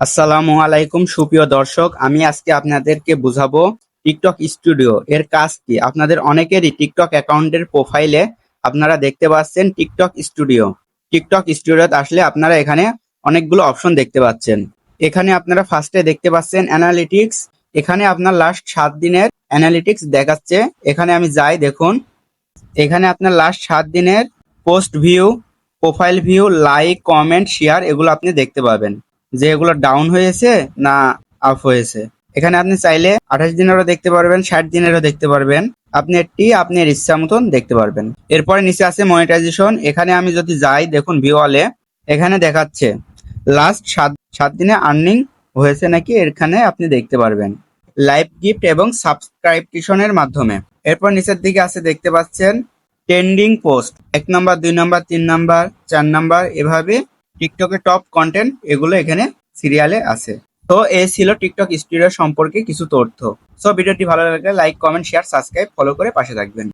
আসসালামু আলাইকুম সুপ্রিয় দর্শক, আমি আজকে আপনাদেরকে বুঝাবো টিকটক স্টুডিও এর কাজ কি। আপনাদের অনেকেরই টিকটক অ্যাকাউন্টের প্রোফাইলে আপনারা দেখতে পাচ্ছেন টিকটক স্টুডিও। টিকটক স্টুডিওতে আসলে আপনারা এখানে অনেকগুলো অপশন দেখতে পাচ্ছেন। এখানে আপনারা ফার্স্টে দেখতে পাচ্ছেন অ্যানালিটিক্স। এখানে আপনার লাস্ট 7 দিনের অ্যানালিটিক্স দেখাচ্ছে। এখানে আমি যাই, দেখুন এখানে আপনার লাস্ট 7 দিনের post view, profile view, like, comment, share এগুলো আপনি দেখতে পাবেন যে এগুলো ডাউন হয়েছে না আপ হয়েছে। এখানে আপনি চাইলে 28 দিনেরও দেখতে পারবেন, 60 দিনেরও দেখতে পারবেন। আপনি আপনার ইচ্ছা মতন দেখতে পারবেন। এরপরে নিচে আছে মনিটাইজেশন। এখানে আমি যদি যাই, দেখুন ভিওয়ালে এখানে দেখাচ্ছে লাস্ট সাত দিনে আর্নিং হয়েছে নাকি, এখানে আপনি দেখতে পারবেন লাইভ গিফট এবং সাবস্ক্রিপশনের মাধ্যমে। এরপর নিচের দিকে আছে, দেখতে পাচ্ছেন ট্রেন্ডিং পোস্ট 1 নম্বর, 2 নম্বর, 3 নম্বর, 4 নম্বর, এভাবে টিকটকের টপ কন্টেন্ট এগুলো এখানে সিরিয়ালে আছে। তো এই ছিল টিকটক স্টুডিও সম্পর্কে কিছু তথ্য। সো ভিডিওটি ভালো লাগলে like, comment, share, subscribe, follow করে পাশে থাকবেন।